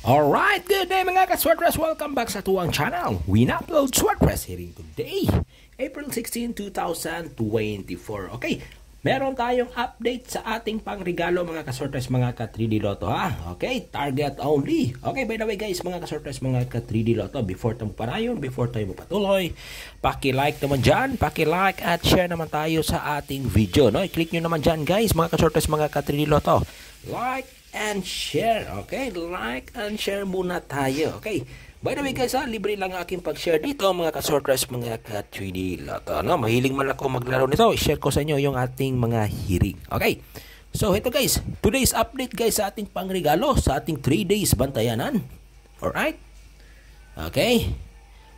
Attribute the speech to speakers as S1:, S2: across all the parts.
S1: Alright, good day mga ka-Swordpress. Welcome back sa tuwang channel. We upload Swordpress hearing today, April 16, 2024. Okay, meron tayong update sa ating pangregalo mga ka-Swordpress, mga ka-3D Lotto ha. Okay, target only. Okay, by the way guys, mga ka-Swordpress, mga ka-3D Lotto, before tayo panayon, before tayo mapatuloy, paki-like naman dyan, paki-like at share naman tayo sa ating video. No? I-click nyo naman dyan guys, mga ka-Swordpress, mga ka-3D Lotto. Like and share, okay? Like and share muna tayo, okay? By the way guys, libre lang aking pag-share dito mga ka-Swordpress, mga ka-3D Lotto. No? Mahiling man ako maglaro nito. I-share ko sa inyo yung ating mga hearing, okay? So ito guys, today's update guys sa ating pangregalo, sa ating 3 days bantayanan. Alright? Okay?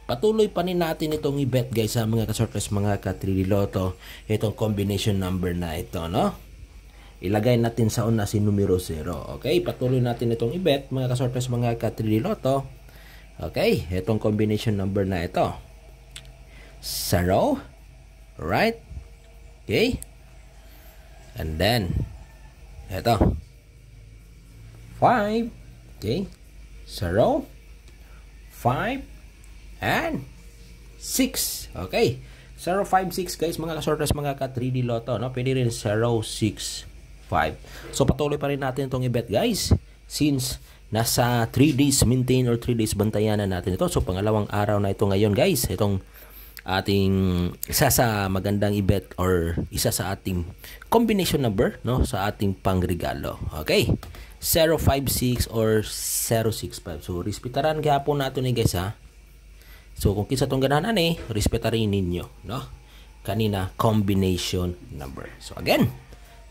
S1: Patuloy pa rin natin itong i-bet guys sa mga ka-Swordpress, mga ka-3D Lotto. Itong combination number na ito, no? Ilagay natin sa una si numero 0. Okay, patuloy natin itong i-bet mga ka-Swordpress, mga ka-3D Lotto. Okay, itong combination number na ito. 0. Right? Okay. And then, ito. 5. Okay. 0. 5. And 6. Okay. 0, 5, 6 guys, mga ka-Swordpress, mga ka-3D Lotto. No? Pwede rin 0, 6, 5. So patuloy pa rin natin itong i-bet guys, since nasa 3 days maintain or 3 days bantayanan natin ito. So pangalawang araw na ito ngayon guys, itong ating isa sa magandang i-bet or isa sa ating combination number, no, sa ating pangregalo. Okay, 056 or 065. So respetaran gapon natin ni guys ha. So kung kinsa tong ganahan respetarin ninyo, no, kanina combination number. So again,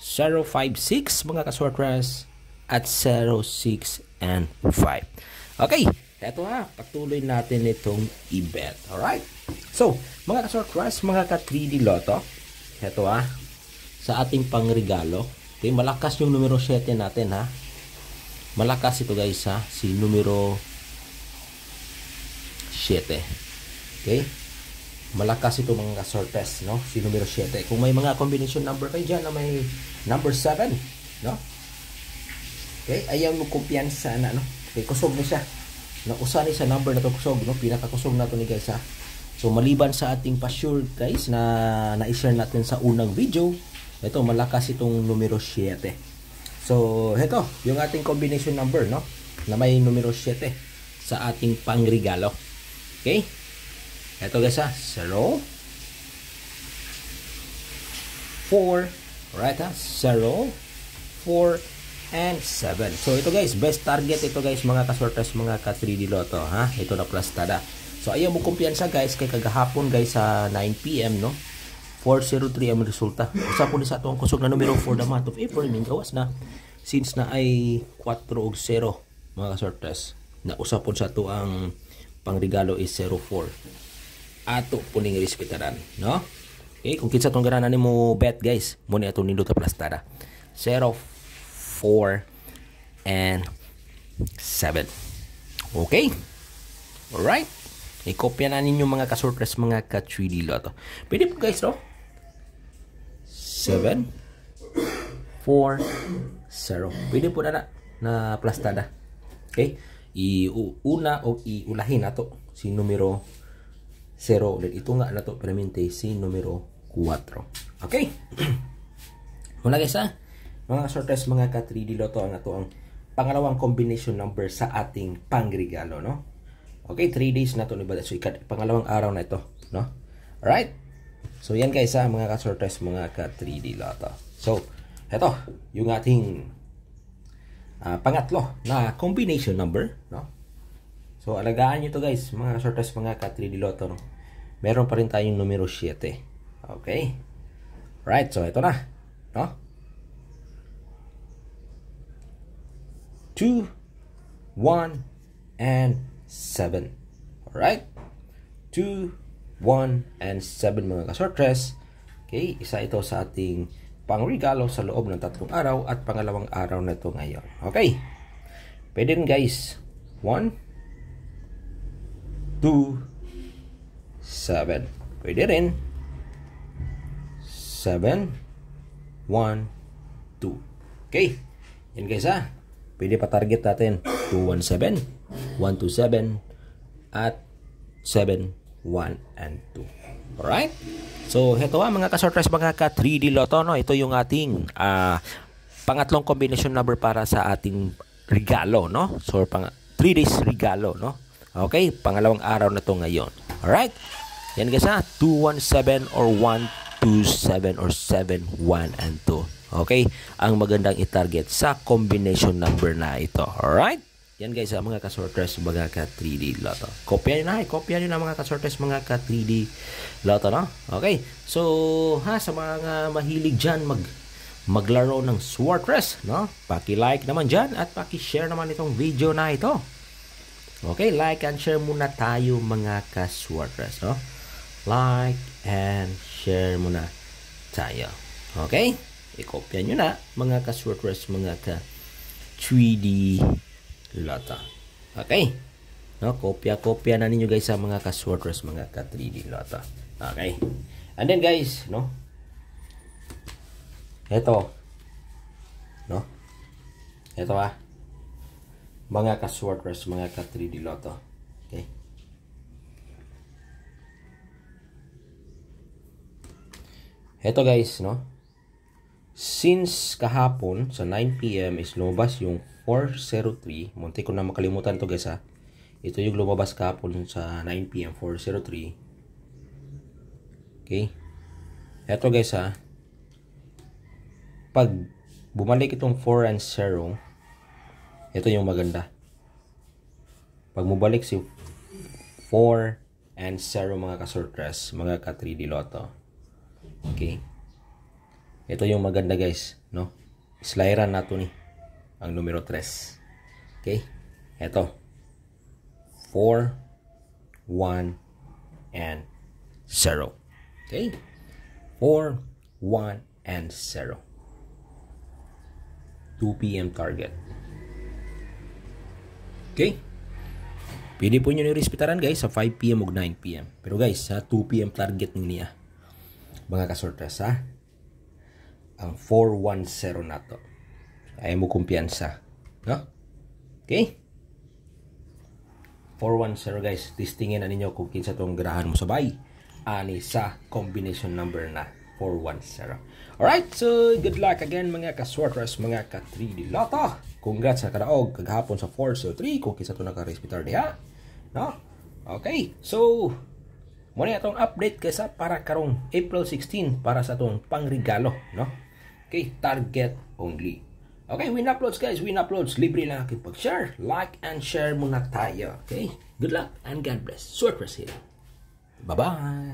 S1: 056 mga ka-Swordpress at 06 and 5. Okay, eto ha, patuloy natin itong i-bet. Alright, so mga ka-Swordpress, mga ka-3D Lotto, eto ha, sa ating pangregalo. Okay, malakas yung numero 7 natin ha. Malakas ito guys ha, si numero 7. Okay, malakas ito mga ka-Swordpress, no? Si numero 7. Kung may mga combination number kayo dyan na may number 7, no? Okay, ayaw mo kumpiyansa na, no? Okay, kusog na siya. Nausa ni sa number na to kusog, no? Pinakakusog na to ni guys, ha? So, maliban sa ating pa-sure, guys, na na-share natin sa unang video, ito, malakas itong numero 7. So, ito, yung ating combination number, no? Na may numero 7 sa ating pangregalo. Okay? Ito guys ha, 0, 4, right ha, 0, 4, and 7. So ito guys, best target ito guys mga ka-Swordpress, mga ka-3D Lotto ha, ito na plastada. So ayaw mo kumpiyansa guys, kay kagahapon guys sa 9 PM no, 403 ang resulta. Usa po ni sa atong kusog na numero for the month of April, min gawas na, since na ay 4 og 0 mga ka-Swordpress, na usa po sa ato ang pangregalo is 04. Ato puning respetaran, no? Okay, kung kinsa tong ganahan nimo bet guys, mo ni ato nindot ta plastada. 0, 4 and 7. Okay? Alright. I-kopya na ninyo mga ka-Swordpress, mga ka-3D Lotto. Pwede po guys, no? 7, 4, 0. Pwede po na plastada. Okay? Iuna o iulahin nato si numero 0 ulit. Ito nga na to peramente si numero 4. Okay. Muna guys ha, mga Swordpress, mga ka-3D Lotto, ang ato ang pangalawang combination number sa ating pangregalo, no? Okay, 3 days na to ni bala. So pangalawang araw na ito, no? Alright. So yan guys ha, mga ka-Swordpress, mga ka-3D Lotto. So eto yung ating pangatlo na combination number, no? So alagaan nyo to guys, mga Swordpress, mga ka-3D Lotto, no? Meron pa rin tayong numero 7. Okay? Right, so ito na, no? 2, 1, and 7. Alright? 2, 1, and 7 mga ka-Swordpress. Okay, isa ito sa ating pangregalo sa loob ng 3 araw at pangalawang araw na ito ngayon. Okay? Pwede rin guys. 1, 2, 7. Pwede rin 7, 1, 2. Okay. Yan guys ha. pwede pa target natin 217, 127, at 7, 1, and 2. Alright? So, ito mga ka-sortress, mga ka-3D Lotto, no? Ito yung ating pangatlong combination number para sa ating regalo, no? So, 3 days regalo, no? Okay? Pangalawang araw na to ngayon. Alright? Yan guys ha, 217 or 127 or 7, 1, and 2. Okay? Ang magandang i-target sa combination number na ito. Alright? Yan guys, mga ka-sortress, mga ka-3D Lotto. Kopya nyo na mga ka-sortress, mga ka-3D Lotto, no? Okay? So, sa mga mahilig dyan maglaro ng Swortress, no? Paki-like naman dyan at paki-share naman itong video na ito. Okay? Like and share muna tayo, mga ka-Swortress, no? Like and share muna tayo. Okay? I-kopya nyo na, mga ka-Swortress, mga ka-3D Lotto. Okay? No, kopya na ninyo guys sa mga ka-Swortress, mga ka-3D Lotto. Okay? And then guys, no? Ito. No? Ito mga ka-Swortress, mga ka-3D Lotto. Okay? Ito guys, no? Since kahapon sa 9 PM is lumabas yung 403. Munti ko na makalimutan to guys ha. Ito yung lumabas kahapon sa 9 PM, 403. Okay. Ito guys ha. Pag bumalik itong 4 and 0, ito yung maganda. Pag bumalik si 4 and 0, mga ka-Sortress, mga ka-3D Lotto. Okay. Ito yung maganda guys, no? Slideran nato ni ang numero 3. Okay? Ito. 4, 1, and 0. Okay? 4, 1, and 0. 2 PM target. Okay? Pwede po nyo nirespettaran guys sa 5 PM o 9 PM. Pero guys, sa 2 PM target nyo niya. Mga ka-Sortress ha? Ang 410 na to. Ayaw mo kumpiyansa. No? Okay? 410 guys. Testingin na ninyo kung kinsa itong garahan mo sabay. Ani sa combination number na 410. Alright, so good luck again mga ka-Sortress, mga ka-3D Lotto. Congrats sa kadaog kagahapon sa 403 kung kinsa ito naka-respitar diha. No? Okay, so muna itong update kaysa para karong April 16 para sa itong pangregalo, no? Okay, target only. Okay, win uploads guys, win uploads. Libre lang aking pag-share, like, and share muna tayo. Okay, good luck and God bless. Swortress here. Bye-bye.